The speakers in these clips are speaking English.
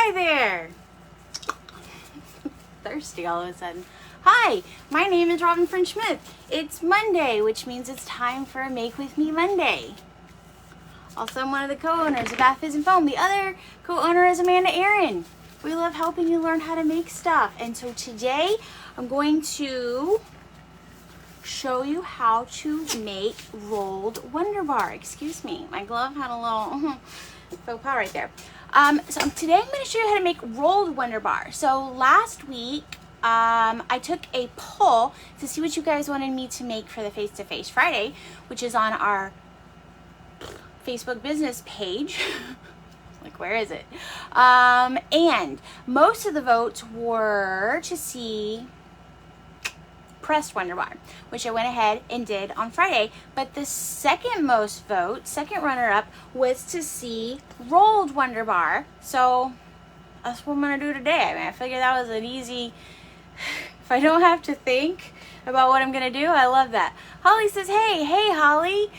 Hi there. Thirsty all of a sudden. Hi, my name is Robyn Smith. It's Monday, which means it's time for a Make With Me Monday. Also, I'm one of the co-owners of Bath Fizz and Foam. The other co-owner is Amanda Aaron. We love helping you learn how to make stuff. And so today, I'm going to show you how to make rolled WonderBar. Excuse me, my glove had a little faux pas right there. So today I'm going to show you how to make rolled WonderBar. So last week, I took a poll to see what you guys wanted me to make for the Face-to-Face Friday, which is on our Facebook business page. Like, where is it? And most of the votes were to see pressed WonderBar, which I went ahead and did on Friday. But the second most vote, second runner-up, was to see rolled WonderBar. So that's what I'm gonna do today. I mean, I figured that was an easy, if I don't have to think about what I'm gonna do, I love that. Holly says, hey Holly.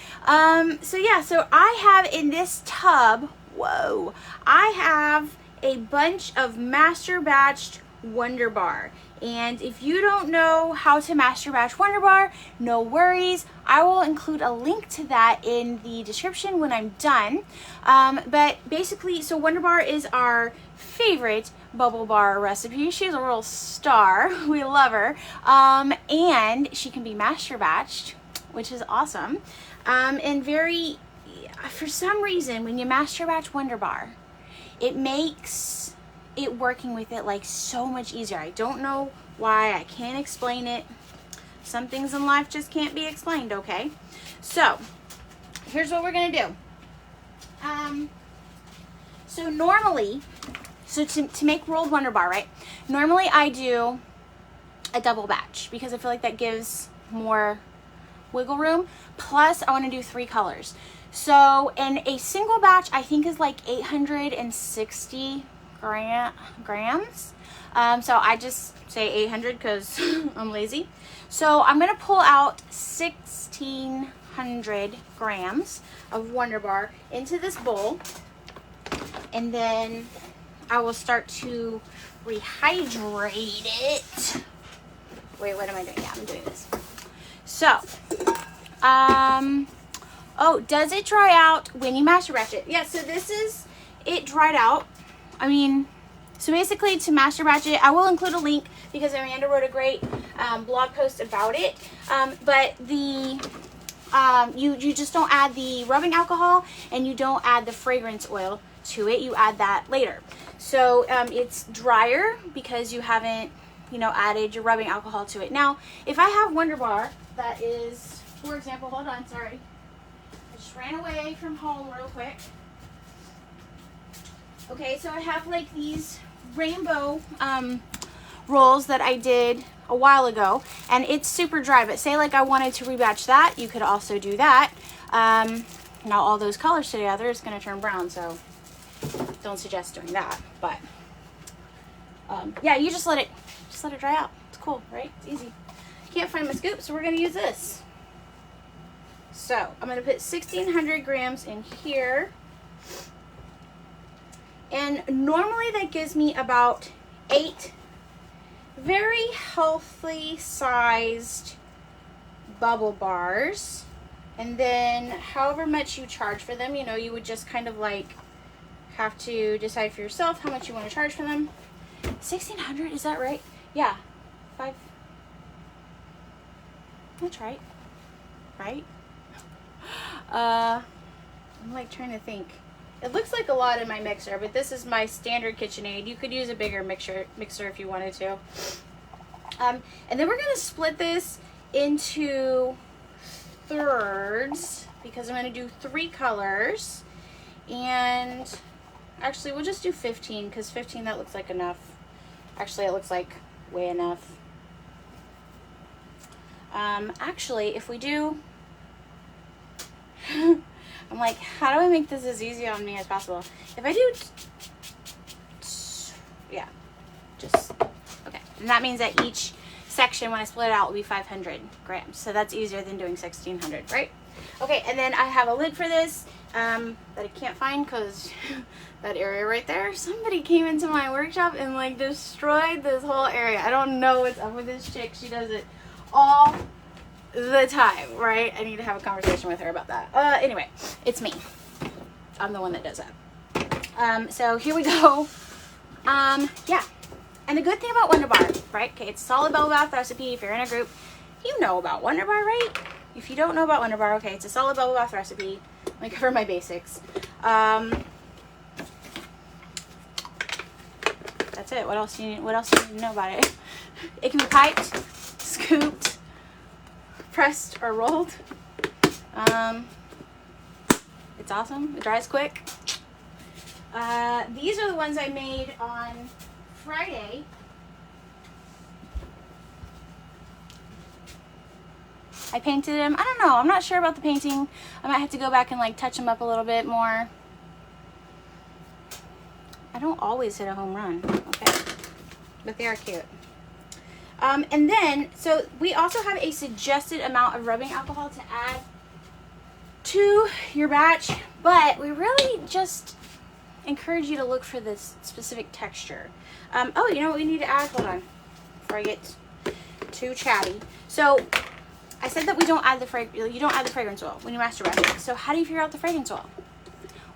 So I have in this tub, whoa, I have a bunch of master batched WonderBar. And if you don't know how to master batch WonderBar, no worries. I will include a link to that in the description when I'm done. But basically, so WonderBar is our favorite bubble bar recipe. She's a real star. We love her. And she can be master batched, which is awesome. And for some reason, when you master batch WonderBar, it makes it working with it like so much easier. I don't know why. I can't explain it. Some things in life just can't be explained, okay? So here's what we're gonna do. So normally, to make rolled WonderBar, right? Normally I do a double batch because I feel like that gives more wiggle room. Plus I want to do 3 colors. So in a single batch, I think is like 860 grams. So I just say 800 because I'm lazy. So I'm gonna pull out 1,600 grams of WonderBar into this bowl, and then I will start to rehydrate it. Wait, what am I doing? Yeah, I'm doing this. So, oh, does it dry out when you master batch it? Yeah, so this is it dried out. I mean, so basically to master batch it, I will include a link because Amanda wrote a great blog post about it. But you just don't add the rubbing alcohol and you don't add the fragrance oil to it. You add that later. So it's drier because you haven't, added your rubbing alcohol to it. Now, if I have WonderBar that is, for example, hold on, sorry. I just ran away from home real quick. Okay, so I have like these rainbow rolls that I did a while ago, and it's super dry, but say like I wanted to rebatch that, you could also do that. Now all those colors together is going to turn brown, so don't suggest doing that, but yeah, you just let it dry out. It's cool, right? It's easy. Can't find my scoop, so we're going to use this. So I'm going to put 1,600 grams in here. And normally that gives me about 8 very healthy sized bubble bars. And then however much you charge for them, you would just kind of like have to decide for yourself how much you want to charge for them. 1,600, is that right? Yeah. 5. That's right. Right? I'm like trying to think. It looks like a lot in my mixer, but this is my standard KitchenAid. You could use a bigger mixer if you wanted to. And then we're going to split this into thirds because I'm going to do 3 colors. And actually, we'll just do 15 because 15, that looks like enough. Actually, it looks like way enough. Actually, if we do... I'm like, how do I make this as easy on me as possible? If I do, yeah, just, okay. And that means that each section, when I split it out, will be 500 grams. So that's easier than doing 1,600, right? Okay, and then I have a lid for this. that I can't find because that area right there, somebody came into my workshop and like destroyed this whole area. I don't know what's up with this chick. She does it all the time, right? I need to have a conversation with her about that. Anyway, it's me. I'm the one that does that. So here we go. Yeah. And the good thing about WonderBar, right? Okay, it's a solid bubble bath recipe. If you're in a group, you know about WonderBar, right? If you don't know about WonderBar, okay, it's a solid bubble bath recipe. Let me cover my basics. That's it. What else do you need to know about it? It can be piped, scooped, pressed, or rolled. It's awesome. It dries quick. These are the ones I made on Friday. I painted them. I don't know. I'm not sure about the painting. I might have to go back and like touch them up a little bit more. I don't always hit a home run, okay? But they are cute. And then, so we also have a suggested amount of rubbing alcohol to add to your batch, but we really just encourage you to look for this specific texture. Oh, you know what we need to add? Hold on, before I get too chatty. So I said that you don't add the fragrance oil when you master batch. So how do you figure out the fragrance oil?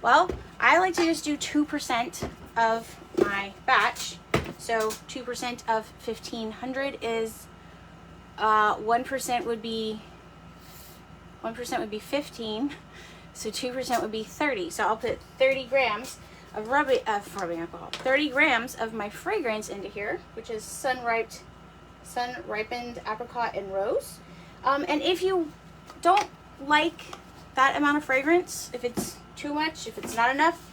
Well, I like to just do 2% of my batch. So 2% of 1,500 is 1% would be 15. So 2% would be 30. So I'll put 30 grams of rubbing alcohol, 30 grams of my fragrance into here, which is sun-ripened apricot and rose. And if you don't like that amount of fragrance, if it's too much, if it's not enough,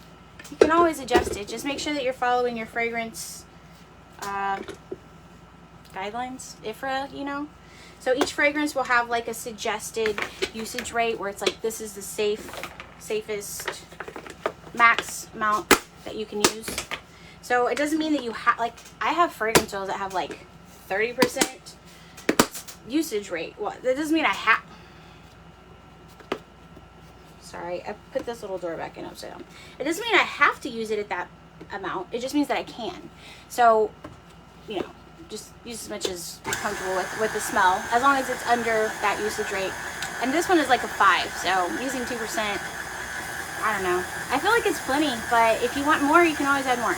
you can always adjust it. Just make sure that you're following your fragrance guidelines, IFRA, you know. So each fragrance will have like a suggested usage rate where it's like this is the safest max amount that you can use. So it doesn't mean that you have, like, I have fragrance oils that have like 30% usage rate. What? That doesn't mean I have. Sorry, I put this little door back in upside down. It doesn't mean I have to use it at that amount. It just means that I can. So, you know, just use as much as you're comfortable with the smell, as long as it's under that usage rate. And this one is like a 5, so using 2%, I don't know. I feel like it's plenty, but if you want more, you can always add more.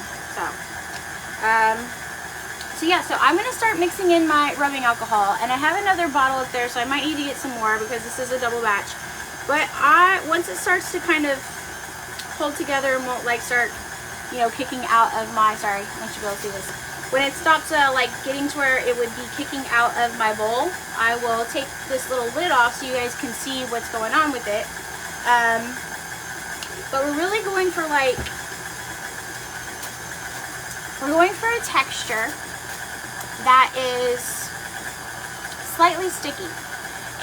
So yeah, so I'm gonna start mixing in my rubbing alcohol, and I have another bottle up there, so I might need to get some more because this is a double batch. But once it starts to kind of hold together and won't like start, you know, kicking out of my, sorry, I want you to be able to see this. When it stops like getting to where it would be kicking out of my bowl, I will take this little lid off so you guys can see what's going on with it. But we're really going for like, we're going for a texture that is slightly sticky.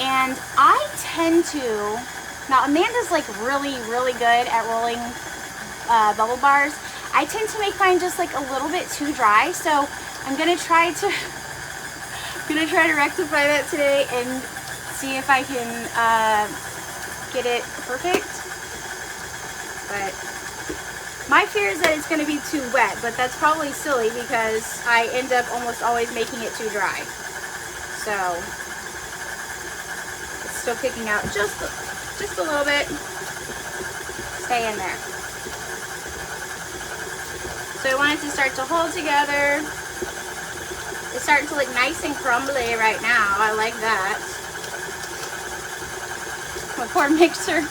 And I tend to, now Amanda's like really, really good at rolling bubble bars. I tend to make mine just like a little bit too dry, so I'm gonna try to rectify that today and see if I can get it perfect. But my fear is that it's gonna be too wet, but that's probably silly because I end up almost always making it too dry. So it's still kicking out just a little bit. Stay in there. So I want it to start to hold together. It's starting to look nice and crumbly right now. I like that. My poor mixer,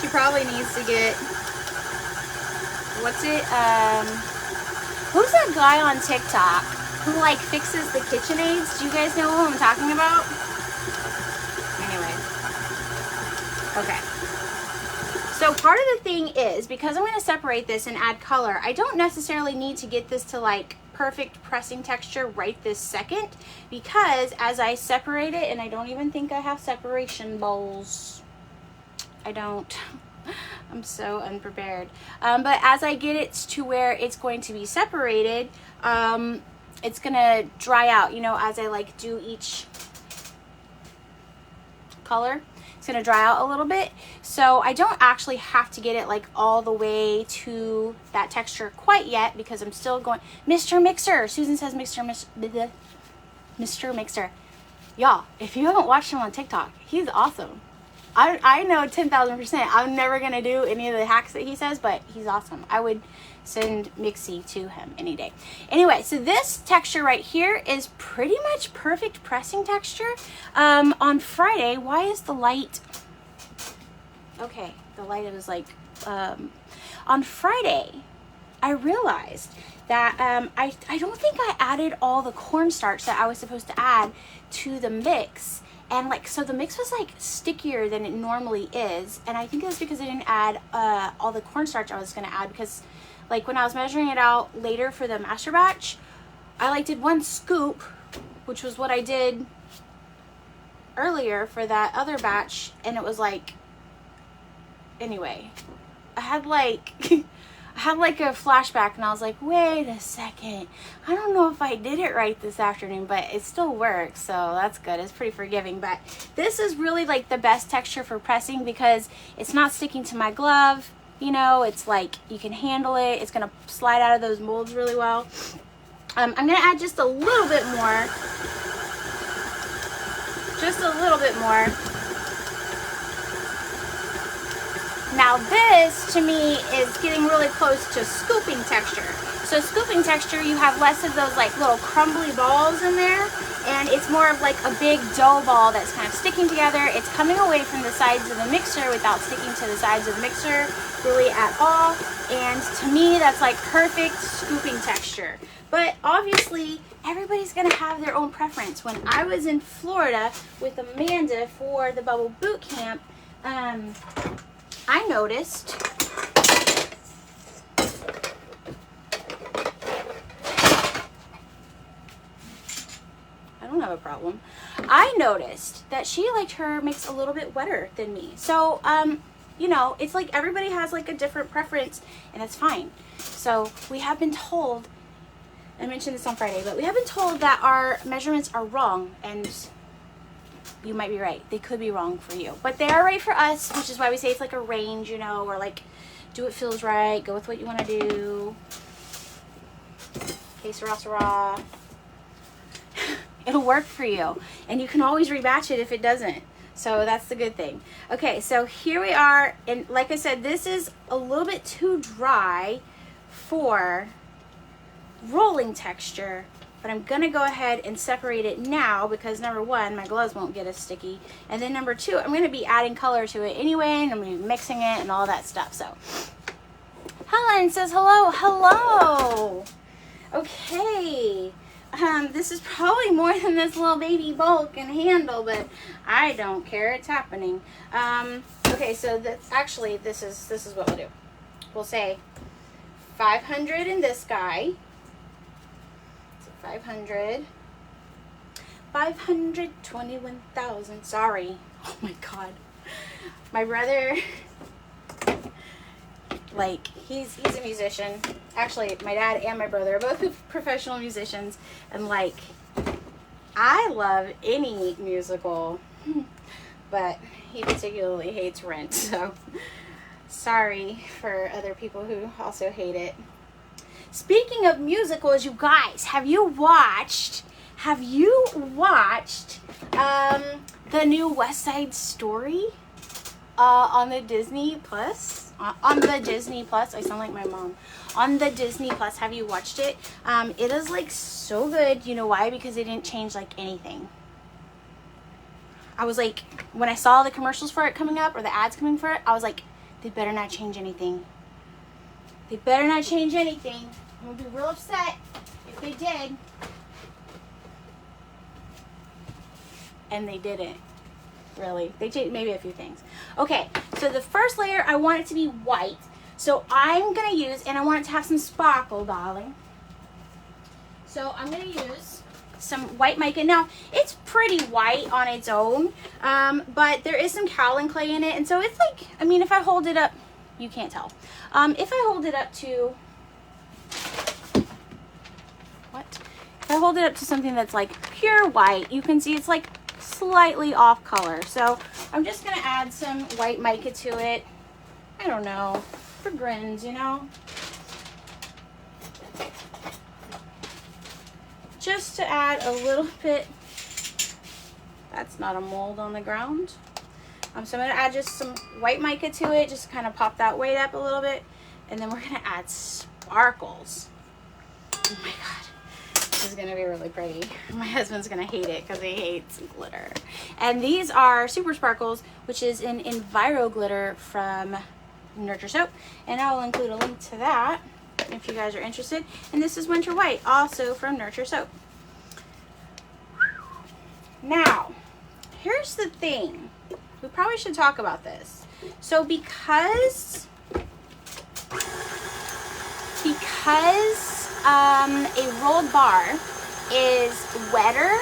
she probably needs to get, what's it? Who's that guy on TikTok who like fixes the KitchenAids? Do you guys know who I'm talking about? Anyway. Okay. So part of the thing is, because I'm going to separate this and add color, I don't necessarily need to get this to like perfect pressing texture right this second, because as I separate it, and I don't even think I have separation bowls. I don't. I'm so unprepared. But as I get it to where it's going to be separated, it's going to dry out, you know, as I like do each color. It's gonna dry out a little bit. So I don't actually have to get it like all the way to that texture quite yet because I'm still going, Mr. Mixer. Susan says Mr. Mixer. Y'all, if you haven't watched him on TikTok, he's awesome. I know 10,000%. I'm never going to do any of the hacks that he says, but he's awesome. I would send Mixie to him any day. Anyway, so this texture right here is pretty much perfect pressing texture. On Friday, why is the light... Okay, the light was like... on Friday, I realized that I don't think I added all the cornstarch that I was supposed to add to the mix. And like, so the mix was like stickier than it normally is. And I think it was because I didn't add all the cornstarch I was gonna add, because like when I was measuring it out later for the master batch, I like did 1 scoop, which was what I did earlier for that other batch. And it was like, anyway, I had like, a flashback and I was like, wait a second, I don't know if I did it right this afternoon, but it still works, so that's good. It's pretty forgiving. But this is really like the best texture for pressing because it's not sticking to my glove, you know, it's like you can handle it. It's gonna slide out of those molds really well. I'm gonna add just a little bit more. Now this, to me, is getting really close to scooping texture. So scooping texture, you have less of those like little crumbly balls in there, and it's more of like a big dough ball that's kind of sticking together. It's coming away from the sides of the mixer without sticking to the sides of the mixer really at all. And to me, that's like perfect scooping texture. But obviously, everybody's gonna have their own preference. When I was in Florida with Amanda for the Bubble Boot Camp, I noticed I don't have a problem. I noticed that she liked her mix a little bit wetter than me. So, you know, it's like everybody has like a different preference, and that's fine. So we have been told, I mentioned this on Friday, but we have been told that our measurements are wrong, and you might be right. They could be wrong for you, but they are right for us, which is why we say it's like a range, you know, or like do what feels right, go with what you want to do. Que sera, sera. It'll work for you, and you can always rebatch it if it doesn't. So that's the good thing. Okay, so here we are, and like I said, this is a little bit too dry for rolling texture. But I'm gonna go ahead and separate it now because number one, my gloves won't get as sticky. And then number two, I'm gonna be adding color to it anyway, and I'm gonna be mixing it and all that stuff. So, Helen says hello, hello. Okay, this is probably more than this little baby bowl can handle, but I don't care, it's happening. Okay, so that's actually, this is what we'll do. We'll say 500 in this guy. 521,000. Sorry. Oh my God. My brother, like, he's a musician. Actually, my dad and my brother are both professional musicians, and like, I love any musical, but he particularly hates Rent. So sorry for other people who also hate it. Speaking of musicals, you guys, have you watched the new West Side Story on the Disney Plus? On the Disney Plus, I sound like my mom. On the Disney Plus, have you watched it? It is like so good. You know why? Because they didn't change like anything. I was like, when I saw the commercials for it coming up or the ads coming for it, I was like, they better not change anything. They better not change anything. I'm gonna be real upset if they did. And they didn't. Really. They changed maybe a few things. Okay, so the first layer, I want it to be white. So I'm gonna use, and I want it to have some sparkle, darling. So I'm gonna use some white mica. Now, it's pretty white on its own, but there is some kaolin clay in it. And so it's like, I mean, if I hold it up, you can't tell. If I hold it up to, if I hold it up to something that's like pure white, you can see it's like slightly off color. So I'm just gonna add some white mica to it. I don't know, for grins, you know? Just to add a little bit. That's not a mold on the ground. So I'm gonna add just some white mica to it, just kind of pop that weight up a little bit. And then we're gonna add sparkles. Oh my God, this is gonna be really pretty. My husband's gonna hate it because he hates glitter. And these are Super Sparkles, which is an Enviro glitter from Nurture Soap. And I will include a link to that if you guys are interested. And this is Winter White, also from Nurture Soap. Now, here's the thing. We probably should talk about this. So because a rolled bar is wetter,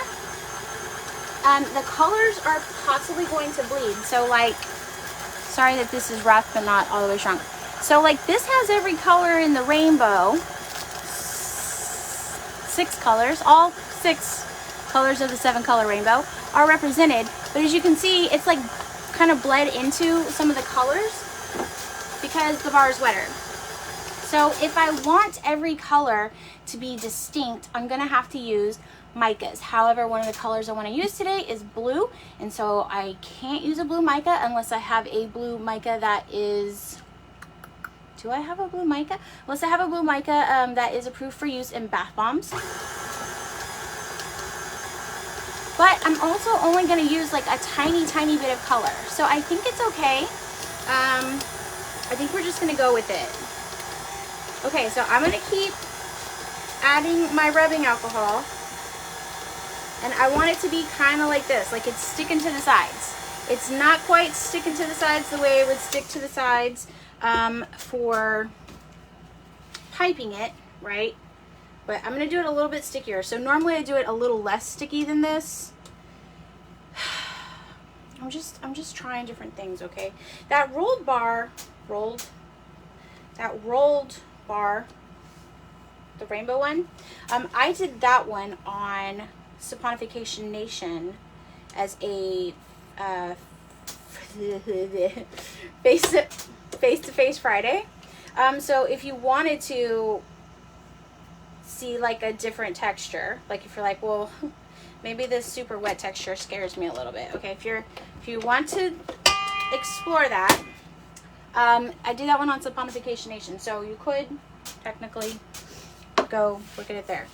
the colors are possibly going to bleed. So like, sorry that this is rough but not all the way shrunk. So like this has every color in the rainbow, 6 colors, all 6 colors of the 7-color rainbow are represented. But as you can see, it's like kind of bled into some of the colors because the bar is wetter. So if I want every color to be distinct, I'm gonna have to use micas. However, one of the colors I want to use today is blue, and so I can't use a blue mica unless I have a blue mica that is, do I have a blue mica? Unless I have a blue mica that is approved for use in bath bombs. But I'm also only going to use like a tiny bit of color. So I think it's okay. I think we're just going to go with it. Okay, so I'm going to keep adding my rubbing alcohol. And I want it to be kind of like this, like it's sticking to the sides. It's not quite sticking to the sides the way it would stick to the sides for piping it, right? But I'm going to do it a little bit stickier. So normally I do it a little less sticky than this. I'm just trying different things, okay? That rolled bar, the rainbow one, I did that one on Saponification Nation as a face-to-face Friday. So if you wanted to see like a different texture, like if you're like, well, maybe this super wet texture scares me a little bit. Okay, if you want to explore that, I did that one on Saponification Nation, so you could technically go look at it there.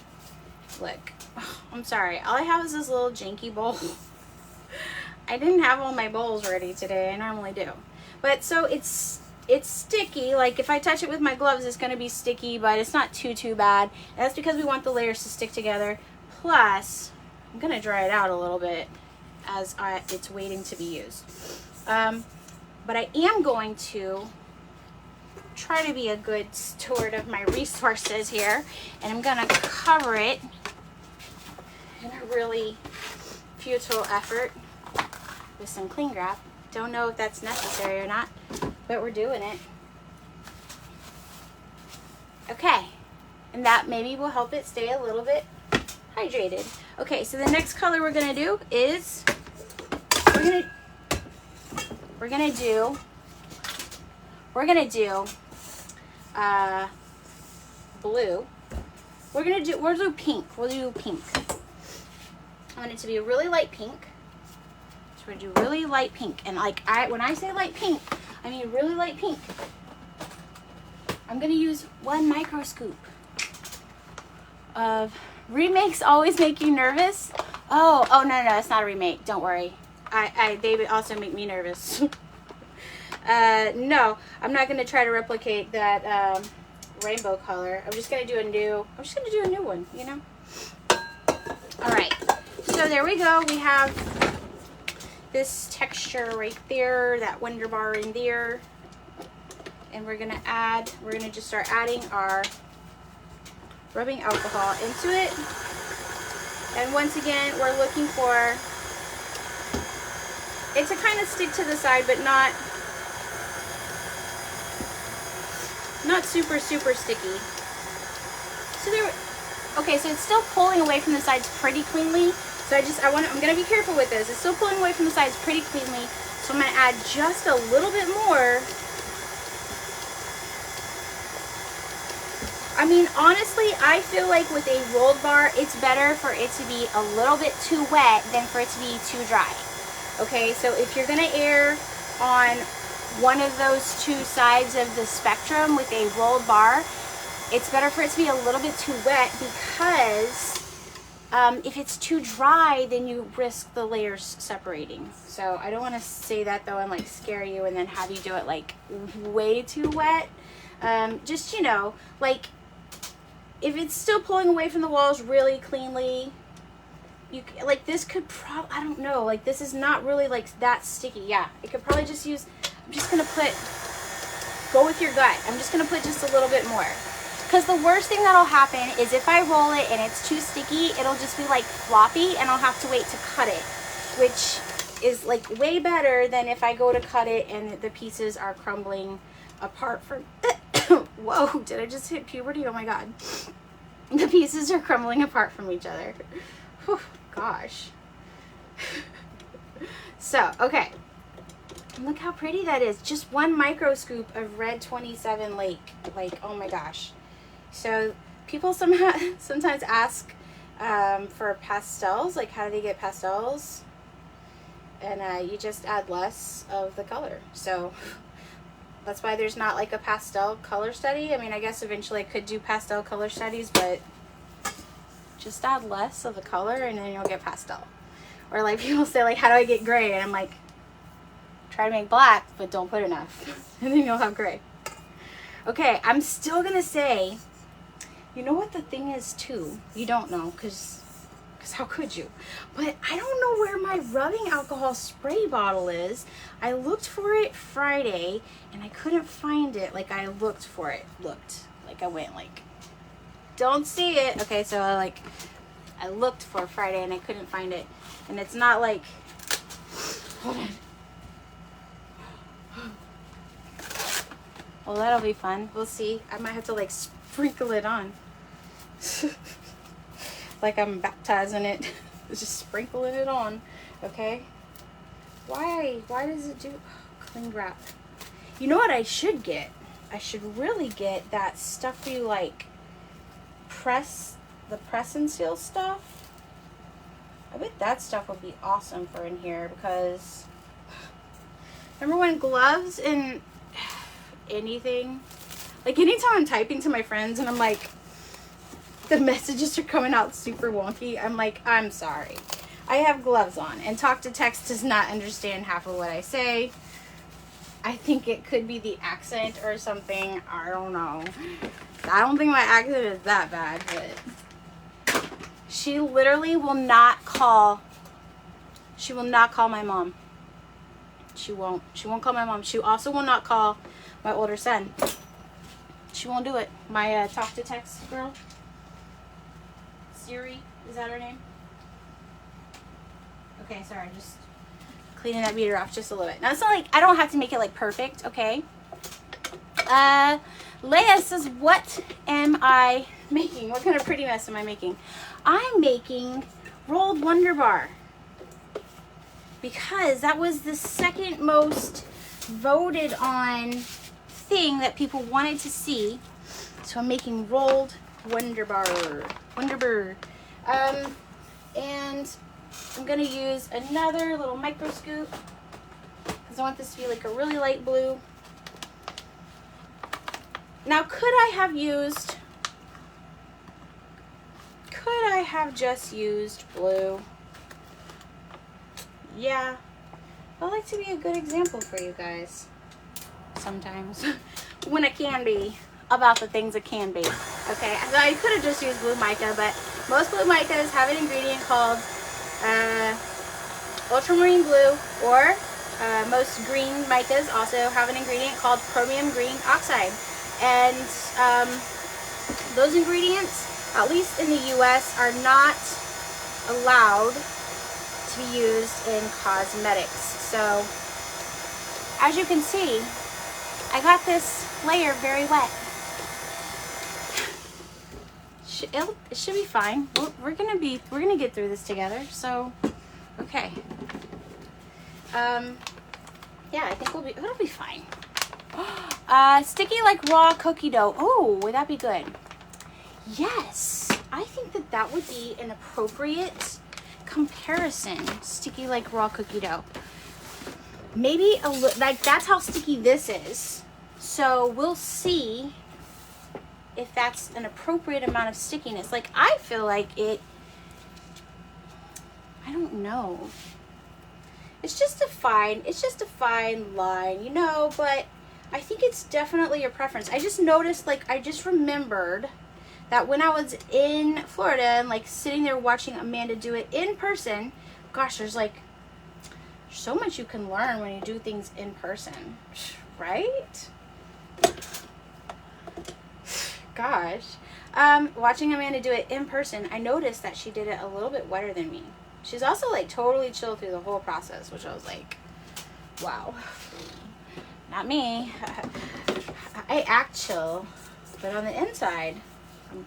Look, I'm sorry, all I have is this little janky bowl. I didn't have all my bowls ready today. I normally do, but so it's sticky. Like if I touch it with my gloves, it's going to be sticky, but it's not too bad. And that's because we want the layers to stick together. Plus, I'm going to dry it out a little bit as it's waiting to be used. But I am going to try to be a good steward of my resources here, and I'm going to cover it in a really futile effort with some cling wrap. Don't know if that's necessary or not, but we're doing it. Okay, and that maybe will help it stay a little bit hydrated. Okay, so the next color we're gonna do is we're gonna do blue. We'll do pink. We'll do pink. I want it to be a really light pink. So we're gonna do really light pink. And like when I say light pink, I mean really light pink. I'm gonna use 1 micro scoop of remakes. Always make you nervous. Oh no, it's not a remake. Don't worry. They would also make me nervous. No, I'm not gonna try to replicate that rainbow color. I'm just gonna do a new one, you know? All right, so there we go. We have this texture right there, that WonderBar in there. And we're gonna just start adding our rubbing alcohol into it. And once again, we're looking for it to kind of stick to the side, but not super sticky. So okay, so it's still pulling away from the sides pretty cleanly. So I'm gonna be careful with this. It's still pulling away from the sides pretty cleanly. So I'm going to add just a little bit more. I mean, honestly, I feel like with a rolled bar, it's better for it to be a little bit too wet than for it to be too dry. Okay, so if you're going to err on one of those two sides of the spectrum with a rolled bar, it's better for it to be a little bit too wet, because if it's too dry, then you risk the layers separating. So I don't want to say that though and like scare you and then have you do it like way too wet. Just, you know, like if it's still pulling away from the walls really cleanly, you like this could probably, I don't know, like this is not really like that sticky. Yeah, it could probably just use, I'm just gonna put, go with your gut, I'm just gonna put just a little bit more, because the worst thing that'll happen is if I roll it and it's too sticky, it'll just be like floppy and I'll have to wait to cut it, which is like way better than if I go to cut it and the pieces are crumbling apart from whoa, did I just hit puberty? Oh my god. The pieces are crumbling apart from each other. Whew, gosh. So, okay. Look how pretty that is. Just one micro scoop of red 27 Lake. Like, oh my gosh. So, people sometimes ask for pastels. Like, how do they get pastels? And you just add less of the color. So, that's why there's not like a pastel color study. I mean, I guess eventually I could do pastel color studies, but just add less of the color and then you'll get pastel. Or like people say, like, how do I get gray? And I'm like, try to make black, but don't put enough. And then you'll have gray. Okay, I'm still gonna say, you know what the thing is too? You don't know, because how could you? But I don't know where my rubbing alcohol spray bottle is. I looked for it Friday and I couldn't find it. Like I looked for it. Like I went like, don't see it. Okay, so I looked for Friday and I couldn't find it. And it's not like, hold on. Well, that'll be fun. We'll see. I might have to like sprinkle it on. Like I'm baptizing it. Just sprinkling it on. Okay. Why does it do cling wrap? You know what I should get? I should really get that stuff you like press and seal stuff. I bet that stuff would be awesome for in here, because remember when gloves and anything, like anytime I'm typing to my friends and I'm like, the messages are coming out super wonky, I'm like, I'm sorry. I have gloves on, and talk to text does not understand half of what I say. I think it could be the accent or something. I don't know. I don't think my accent is that bad, but she literally will not call. She will not call my mom. She won't call my mom. She also will not call my older son. She won't do it. My talk to text girl. Siri, is that her name? Okay, sorry, just cleaning that beater off just a little bit. Now it's not like I don't have to make it like perfect, okay? Leia says, what am I making? What kind of pretty mess am I making? I'm making rolled WonderBar, because that was the second most voted on thing that people wanted to see. So I'm making rolled WonderBar. And I'm gonna use another little micro scoop because I want this to be like a really light blue. Now, could I have just used blue? Yeah, I like to be a good example for you guys sometimes when it can be about the things it can be. Okay, so I could have just used blue mica, but most blue micas have an ingredient called ultramarine blue, or most green micas also have an ingredient called chromium green oxide. And those ingredients, at least in the US, are not allowed to be used in cosmetics. So as you can see, I got this layer very wet. It should be fine. We're gonna get through this together. So, okay. yeah, I think it'll be fine. Sticky like raw cookie dough. Oh, would that be good? Yes, I think that would be an appropriate comparison. Sticky like raw cookie dough. Maybe like that's how sticky this is. So we'll see if that's an appropriate amount of stickiness. Like I feel like it, I don't know. It's just a fine line, you know, but I think it's definitely your preference. I just noticed, like, I just remembered that when I was in Florida and like sitting there watching Amanda do it in person, gosh, there's so much you can learn when you do things in person, right? Gosh. Watching Amanda do it in person, I noticed that she did it a little bit wetter than me. She's also like totally chill through the whole process, which I was like, wow. Not me. I act chill, but on the inside, I'm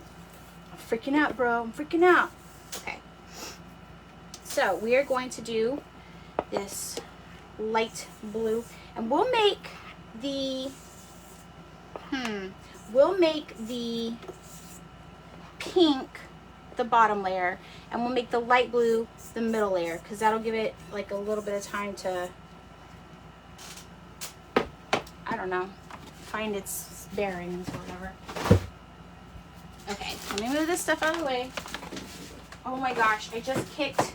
freaking out, bro. I'm freaking out. Okay. So we are going to do this light blue, and we'll make the pink the bottom layer, and we'll make the light blue the middle layer, because that'll give it like a little bit of time to, I don't know, find its bearings or whatever. Okay, let me move this stuff out of the way. Oh my gosh, I just kicked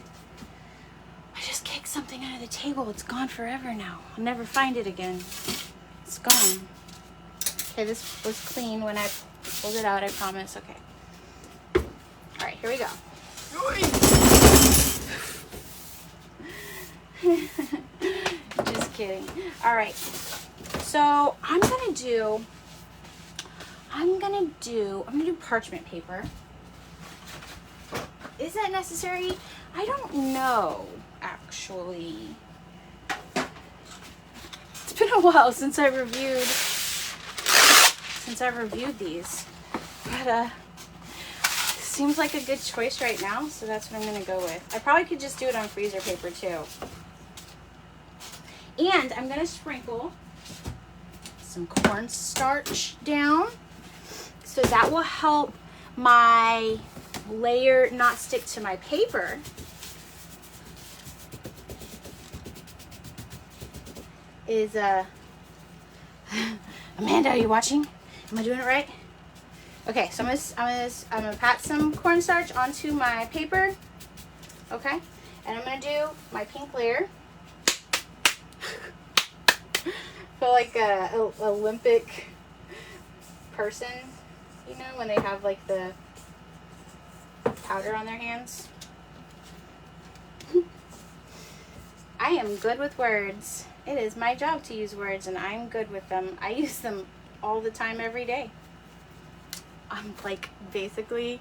something under the table. It's gone forever now. I'll never find it again. It's gone. Okay, this was clean when I pulled it out, I promise. Okay. All right, here we go. Just kidding. All right. So I'm gonna do parchment paper. Is that necessary? I don't know, actually. It's been a while since I reviewed these, but seems like a good choice right now, so that's what I'm gonna go with. I probably could just do it on freezer paper too. And I'm gonna sprinkle some cornstarch down, so that will help my layer not stick to my paper. Amanda, are you watching? Am I doing it right? Okay, so I'm gonna pat some cornstarch onto my paper. Okay, and I'm gonna do my pink layer. Feel like a Olympic person, you know, when they have like the powder on their hands. I am good with words. It is my job to use words, and I'm good with them. I use them all the time, every day. I'm like basically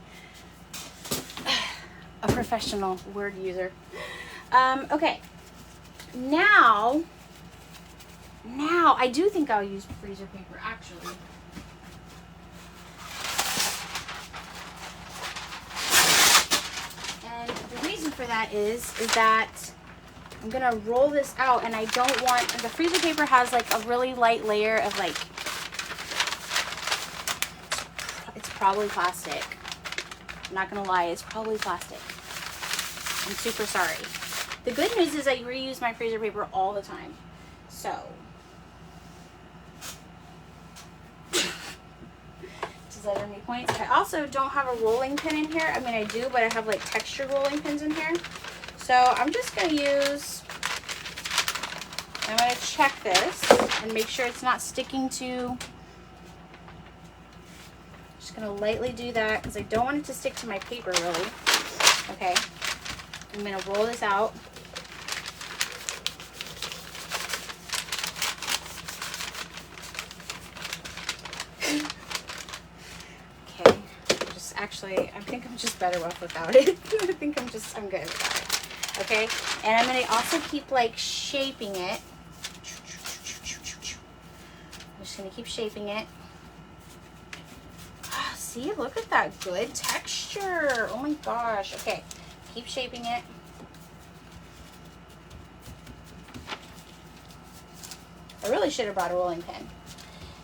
a professional word user. Okay, now I do think I'll use freezer paper, actually. And the reason for that is that I'm gonna roll this out, and I don't want, the freezer paper has like a really light layer of like, it's probably plastic. I'm not gonna lie, it's probably plastic. I'm super sorry. The good news is I reuse my freezer paper all the time. So, does that earn me points? I also don't have a rolling pin in here. I mean, I do, but I have like textured rolling pins in here. So I'm just gonna I'm gonna check this and make sure it's not sticking to, just gonna lightly do that because I don't want it to stick to my paper really. Okay, I'm gonna roll this out. Okay, I think I'm just better off without it. I think I'm good without it. Okay, and I'm gonna also keep like shaping it. I'm just gonna keep shaping it. See, look at that good texture. Oh my gosh. Okay, keep shaping it. I really should have brought a rolling pin.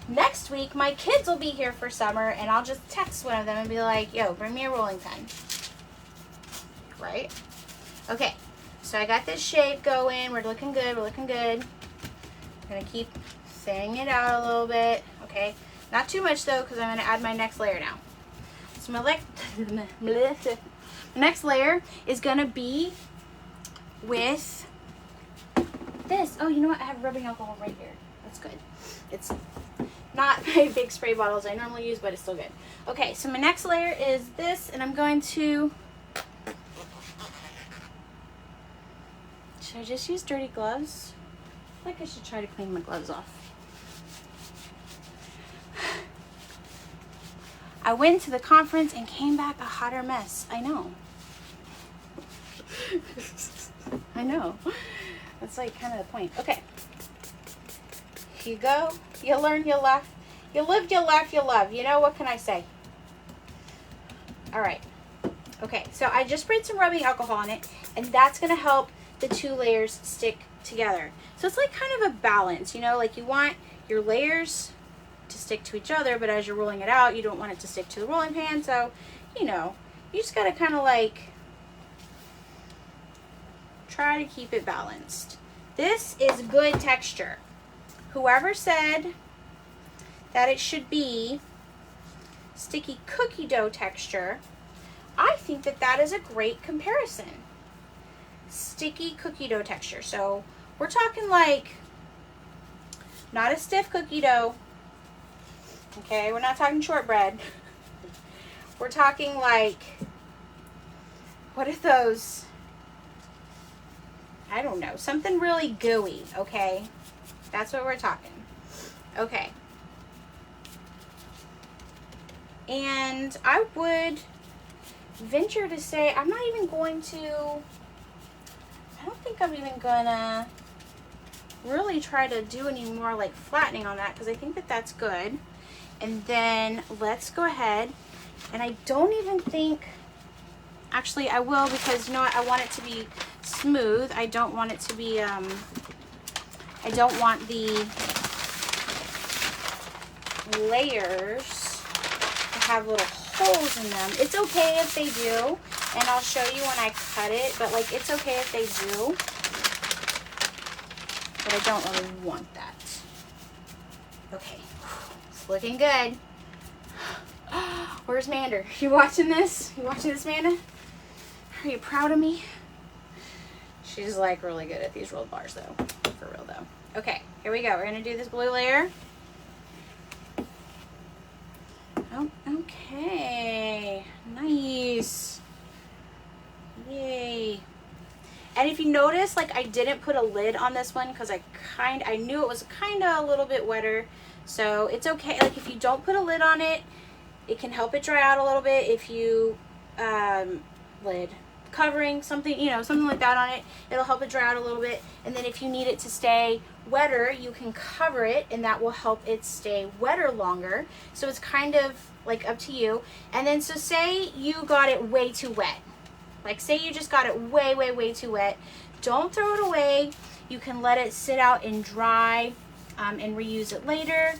Next week, my kids will be here for summer, and I'll just text one of them and be like, yo, bring me a rolling pin. Right? Okay, so I got this shape going. We're looking good. We're looking good. I'm going to keep thinning it out a little bit. Okay, not too much, though, because I'm going to add my next layer now. So my next layer is going to be with this. Oh, you know what? I have rubbing alcohol right here. That's good. It's not my big spray bottles I normally use, but it's still good. Okay, so my next layer is this, and I'm going to... Should I just use dirty gloves? I think I should try to clean my gloves off. I went to the conference and came back a hotter mess. I know. I know. That's like kind of the point. Okay. You go, you learn, you laugh. You live, you laugh, you love. You know, what can I say? All right. Okay, so I just sprayed some rubbing alcohol on it, and that's going to help the two layers stick together. So it's like kind of a balance, you know, like you want your layers to stick to each other, but as you're rolling it out, you don't want it to stick to the rolling pan. So, you know, you just got to kind of like try to keep it balanced. This is good texture. Whoever said that it should be sticky cookie dough texture, I think that that is a great comparison. Sticky cookie dough texture. So we're talking like not a stiff cookie dough. Okay, we're not talking shortbread. We're talking like, what are those? I don't know, something really gooey, okay? That's what we're talking. Okay. And I would venture to say, I'm not even going to, I don't think I'm even gonna really try to do any more like flattening on that, because I think that that's good. And then let's go ahead, and I don't even think, actually I will, because you know what, I want it to be smooth. I don't want it to be, I don't want the layers to have little holes in them. It's okay if they do, and I'll show you when I cut it, but like it's okay if they do, but I don't really want that. Okay, it's looking good. Where's Mander? You watching this? You watching this, Manda? Are you proud of me? She's like really good at these rolled bars though. For real though. Okay, here we go. We're gonna do this blue layer. Oh, okay. Nice. Yay. And if you notice, like I didn't put a lid on this one because I knew it was kind of a little bit wetter. So it's okay. Like if you don't put a lid on it, it can help it dry out a little bit. If you lid covering something, you know, something like that on it, it'll help it dry out a little bit. And then if you need it to stay wetter, you can cover it, and that will help it stay wetter longer. So it's kind of like up to you. And then so say you got it way too wet. Like say you just got it way too wet. Don't throw it away. You can let it sit out and dry and reuse it later.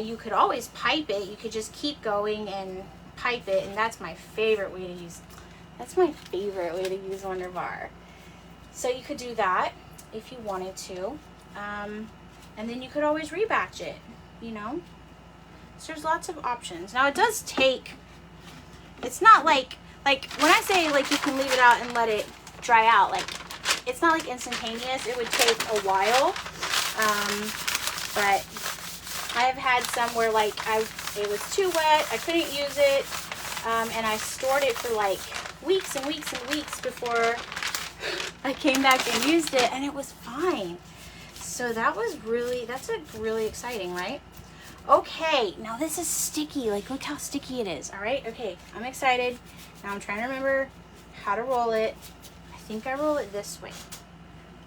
You could always pipe it. You could just keep going and pipe it, and that's my favorite way to use. That's my favorite way to use WonderBar. So you could do that if you wanted to, and then you could always rebatch it. You know, so there's lots of options. Now it does take. It's not like when I say like you can leave it out and let it dry out. Like it's not like instantaneous. It would take a while, but I've had some where like it was too wet, I couldn't use it, and I stored it for like weeks and weeks and weeks before I came back and used it, and it was fine. So that was really, that's like really exciting, right? Okay, now this is sticky. Like look how sticky it is. All right, okay, I'm excited. Now I'm trying to remember how to roll it. I think I roll it this way.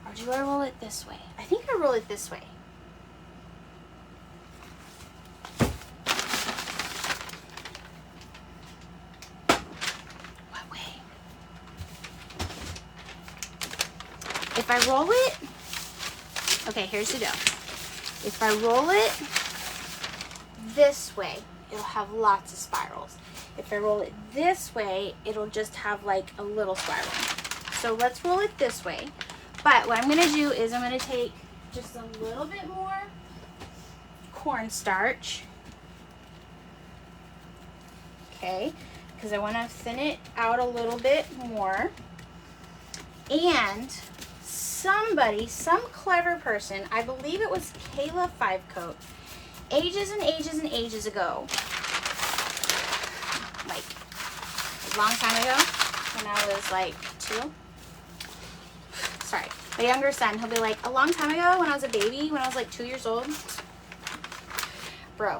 Or do I roll it this way? I think I roll it this way. If I roll it, okay, here's the dough. If I roll it this way, it'll have lots of spirals. If I roll it this way, it'll just have like a little spiral. So let's roll it this way. But what I'm gonna do is I'm gonna take just a little bit more cornstarch. Okay, because I wanna thin it out a little bit more. And some clever person, I believe it was Kayla 5-Coat, ages and ages and ages ago, like a long time ago, when I was like 2. Sorry, my younger son, he'll be like, a long time ago when I was a baby, when I was like 2 years old. Bro,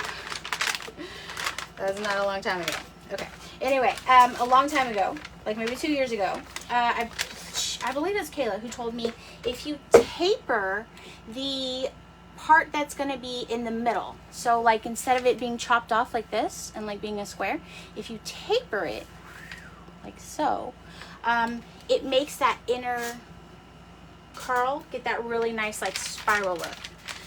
that was not a long time ago. Okay, anyway, a long time ago, like maybe 2 years ago, I believe it's Kayla who told me if you taper the part that's going to be in the middle, so like instead of it being chopped off like this and like being a square, if you taper it like so, it makes that inner curl get that really nice like spiral look.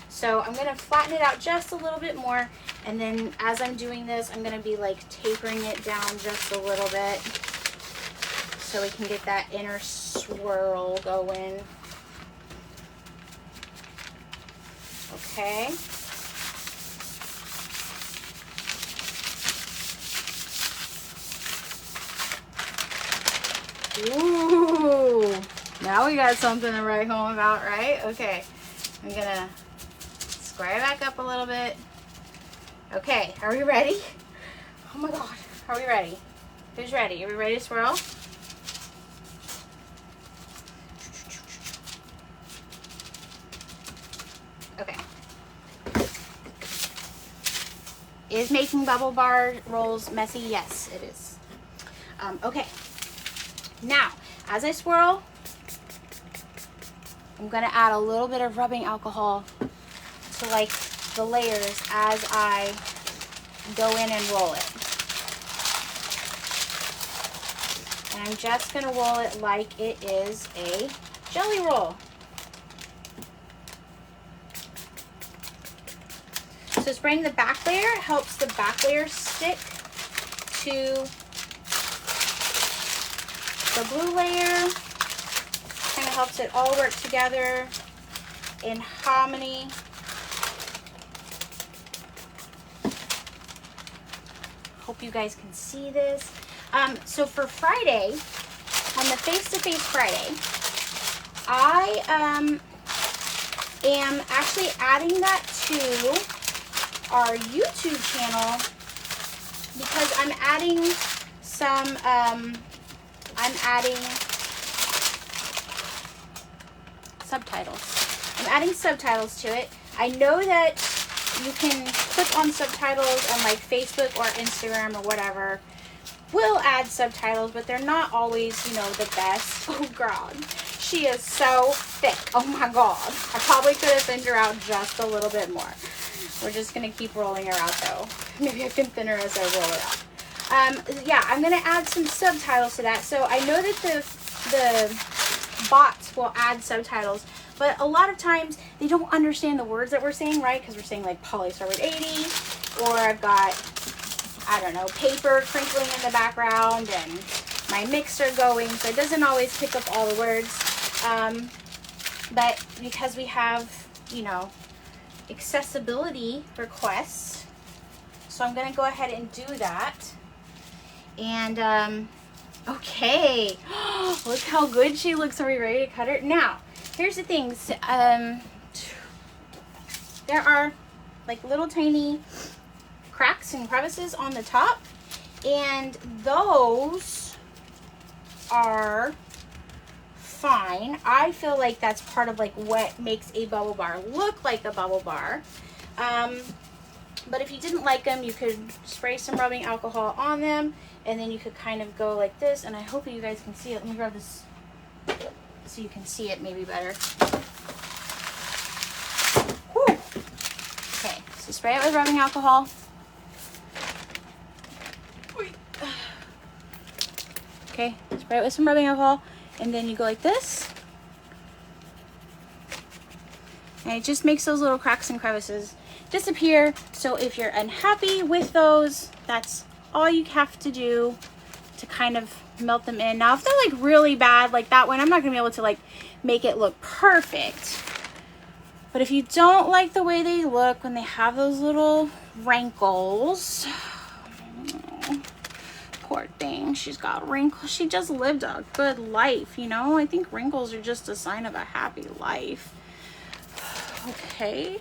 So I'm going to flatten it out just a little bit more, and then as I'm doing this, I'm going to be like tapering it down just a little bit so we can get that inner swirl going. Okay. Ooh, now we got something to write home about, right? Okay, I'm gonna square it back up a little bit. Okay, are we ready? Oh my God, are we ready? Who's ready? Are we ready to swirl? Okay. Is making bubble bar rolls messy? Yes, it is. Okay. Now, as I swirl, I'm going to add a little bit of rubbing alcohol to like the layers as I go in and roll it. And I'm just going to roll it like it is a jelly roll. So spraying the back layer helps the back layer stick to the blue layer. Kind of helps it all work together in harmony. Hope you guys can see this. So for Friday, on the Face-to-Face Friday, I am actually adding that to our YouTube channel because I'm adding some, subtitles. I'm adding subtitles to it. I know that you can click on subtitles on like Facebook or Instagram or whatever. Will add subtitles, but they're not always, you know, the best. Oh God, she is so thick. Oh my God. I probably could have thinned her out just a little bit more. We're just gonna keep rolling her out though. Maybe I can thin her as I roll her out. Yeah, I'm gonna add some subtitles to that. So I know that the bots will add subtitles, but a lot of times they don't understand the words that we're saying, right? Because we're saying like polysorbate 80, or I've got, I don't know, paper crinkling in the background and my mixer going, so it doesn't always pick up all the words. But because we have, you know, accessibility requests, so I'm gonna go ahead and do that. And okay, look how good she looks. Are we ready to cut her? Now, here's the things. There are like little tiny cracks and crevices on the top, and those are fine. I feel like that's part of like what makes a bubble bar look like a bubble bar. But if you didn't like them, you could spray some rubbing alcohol on them, and then you could kind of go like this, and I hope you guys can see it. Let me grab this so you can see it maybe better. Whew. Okay, so spray it with rubbing alcohol. Okay, spray it with some rubbing alcohol, and then you go like this. And it just makes those little cracks and crevices disappear. So if you're unhappy with those, that's all you have to do to kind of melt them in. Now, if they're like really bad, like that one, I'm not gonna be able to like make it look perfect. But if you don't like the way they look when they have those little wrinkles, poor thing, she's got wrinkles. She just lived a good life, you know? I think wrinkles are just a sign of a happy life. Okay.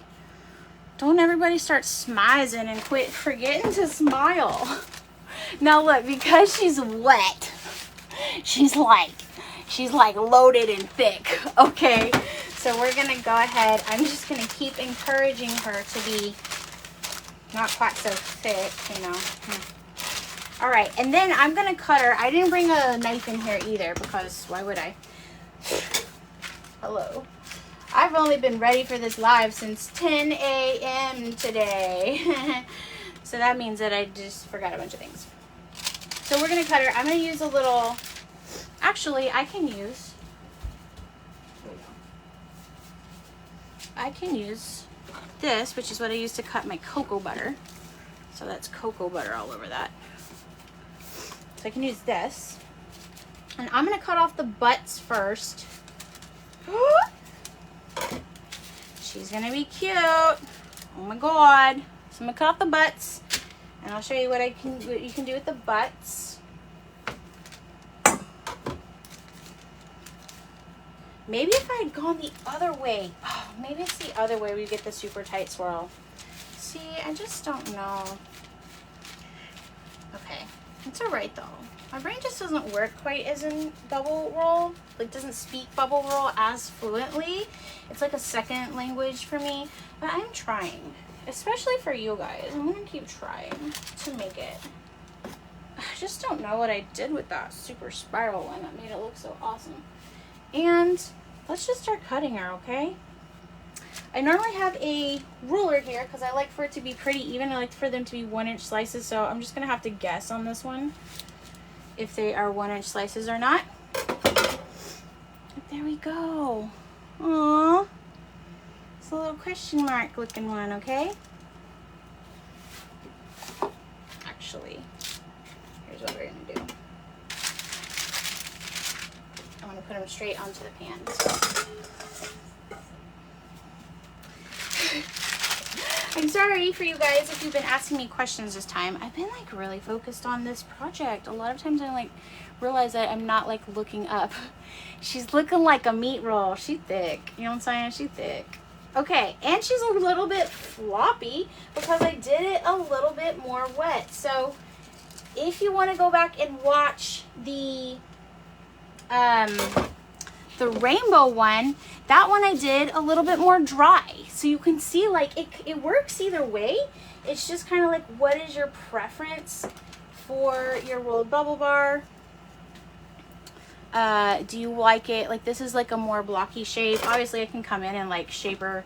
Don't everybody start smizing and quit forgetting to smile. Now look, because she's wet, she's like loaded and thick, okay? So we're gonna go ahead, I'm just gonna keep encouraging her to be not quite so thick, you know. All right, and then I'm gonna cut her. I didn't bring a knife in here either because why would I? Hello. I've only been ready for this live since 10 a.m. today. So that means that I just forgot a bunch of things. So we're gonna cut her. I'm gonna use a little, actually I can use this, which is what I use to cut my cocoa butter. So that's cocoa butter all over that. So I can use this. And I'm gonna cut off the butts first. She's gonna be cute. Oh my God. So I'm gonna cut off the butts, and I'll show you what you can do with the butts. Maybe if I had gone the other way, maybe it's the other way we get the super tight swirl. See, I just don't know. Okay, it's all right though. My brain just doesn't work quite as in bubble roll, like doesn't speak bubble roll as fluently. It's like a second language for me, but I'm trying, especially for you guys. I'm gonna keep trying to make it. I just don't know what I did with that super spiral one that made it look so awesome. And let's just start cutting her, okay? I normally have a ruler here because I like for it to be pretty even. I like for them to be 1-inch slices, so I'm just gonna have to guess on this one if they are 1-inch slices or not. But there we go. Aww. It's a little question mark looking one, okay? Actually, here's what we're gonna do. I'm gonna put them straight onto the pan. I'm sorry for you guys if you've been asking me questions this time. I've been like really focused on this project. A lot of times I like realize that I'm not like looking up. She's looking like a meat roll. She's thick. You know what I'm saying? She's thick. Okay, and she's a little bit floppy because I did it a little bit more wet. So if you want to go back and watch the rainbow one, that one I did a little bit more dry. So you can see like it works either way. It's just kind of like, what is your preference for your rolled bubble bar? Do you like it like this is like a more blocky shape? Obviously I can come in and like shape her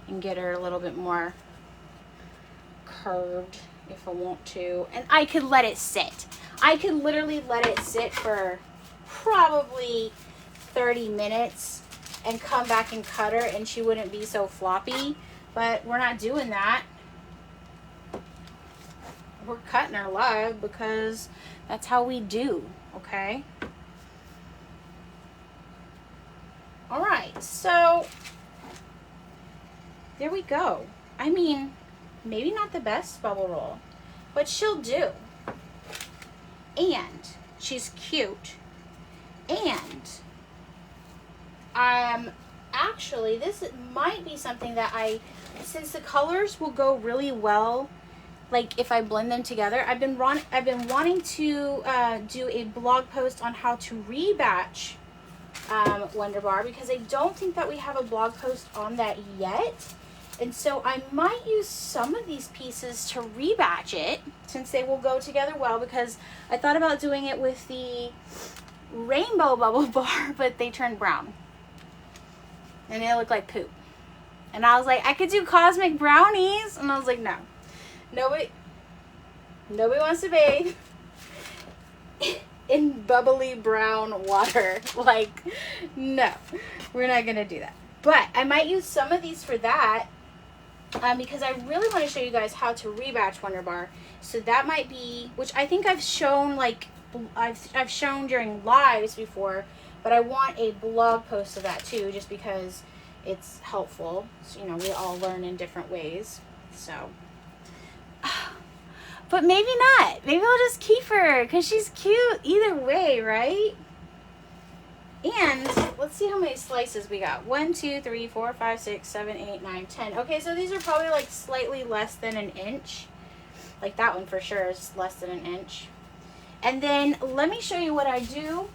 and get her a little bit more curved if I want to, and I could let it sit. I could literally let it sit for probably 30 minutes and come back and cut her and she wouldn't be so floppy, but we're not doing that. We're cutting her live because that's how we do, okay? All right, so there we go. I mean, maybe not the best bubble roll, but she'll do. And she's cute. And actually this might be something that since the colors will go really well, like if I blend them together, I've been wanting to do a blog post on how to rebatch WonderBar, because I don't think that we have a blog post on that yet. And so I might use some of these pieces to rebatch it, since they will go together well, because I thought about doing it with the rainbow bubble bar, but they turned brown and they look like poop. And I was like, I could do cosmic brownies, and I was like, no, nobody wants to bathe in bubbly brown water. Like, no, we're not gonna do that. But I might use some of these for that because I really want to show you guys how to rebatch WonderBar. So that might be, which I think I've shown, like, I've shown during lives before, but I want a blog post of that too, just because it's helpful. So, you know, we all learn in different ways. So, but maybe not. Maybe I'll just keep her because she's cute either way, right? And let's see how many slices we got. 1, 2, 3, 4, 5, 6, 7, 8, 9, 10. Okay, so these are probably like slightly less than an inch. Like that one for sure is less than an inch. And then let me show you what I do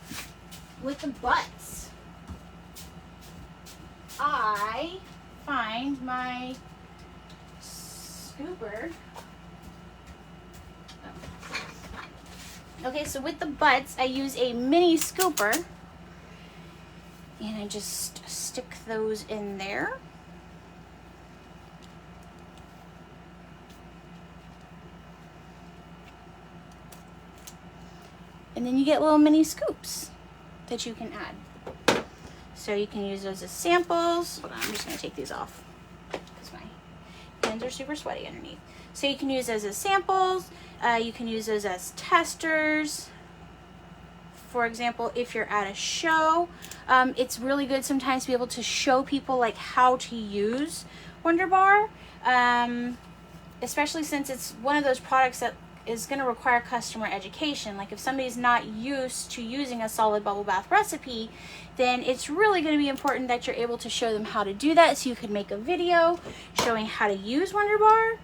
with the butts. I find my scooper. Okay, so with the butts, I use a mini scooper. And I just stick those in there. And then you get little mini scoops that you can add. So you can use those as samples. Hold on, I'm just going to take these off because my hands are super sweaty underneath. So you can use those as samples. You can use those as testers. For example, if you're at a show, it's really good sometimes to be able to show people like how to use WonderBar, especially since it's one of those products that is going to require customer education. Like if somebody's not used to using a solid bubble bath recipe, then it's really going to be important that you're able to show them how to do that. So you could make a video showing how to use WonderBar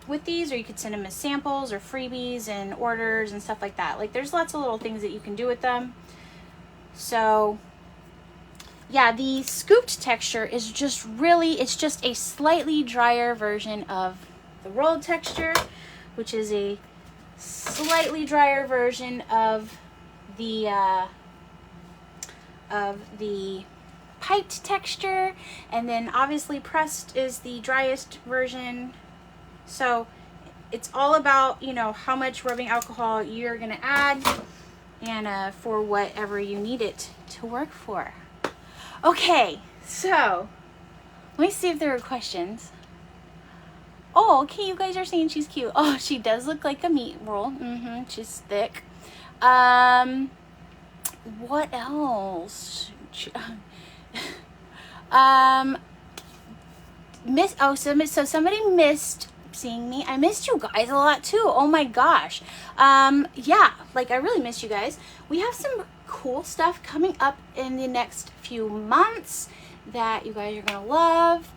with these, or you could send them as samples or freebies and orders and stuff like that. Like there's lots of little things that you can do with them. So yeah, the scooped texture is just really, it's just a slightly drier version of the rolled texture, which is a slightly drier version of the piped texture, and then obviously pressed is the driest version. So it's all about, you know, how much rubbing alcohol you're going to add and for whatever you need it to work for. Okay, so let me see if there are questions. Oh, okay, you guys are saying she's cute. Oh, she does look like a meat roll. She's thick. What else? So somebody missed seeing me. I missed you guys a lot too. Oh my gosh. Yeah, like I really missed you guys. We have some cool stuff coming up in the next few months that you guys are gonna love.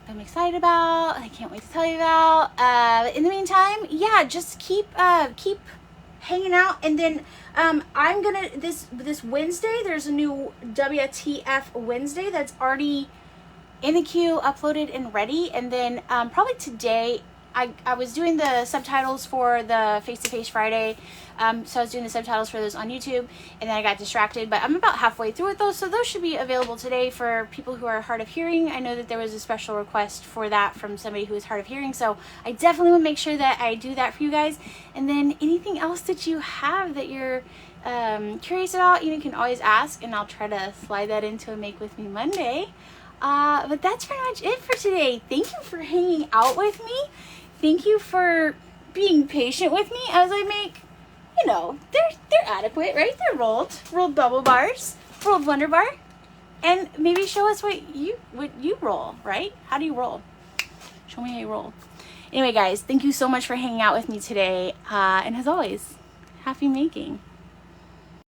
I'm excited about. I can't wait to tell you about. In the meantime, yeah, just keep hanging out, and then I'm gonna this Wednesday. There's a new WTF Wednesday that's already in the queue, uploaded and ready, and then probably today. I was doing the subtitles for the Face-to-Face Friday, so I was doing the subtitles for those on YouTube, and then I got distracted, but I'm about halfway through with those, so those should be available today for people who are hard of hearing. I know that there was a special request for that from somebody who is hard of hearing, so I definitely will make sure that I do that for you guys. And then anything else that you have that you're curious about, you can always ask, and I'll try to slide that into a Make With Me Monday. But that's pretty much it for today. Thank you for hanging out with me. Thank you for being patient with me as I make, they're adequate, right? They're rolled bubble bars, rolled WonderBar, and maybe show us what you roll, right? How do you roll? Show me how you roll. Anyway, guys, thank you so much for hanging out with me today, and as always, happy making.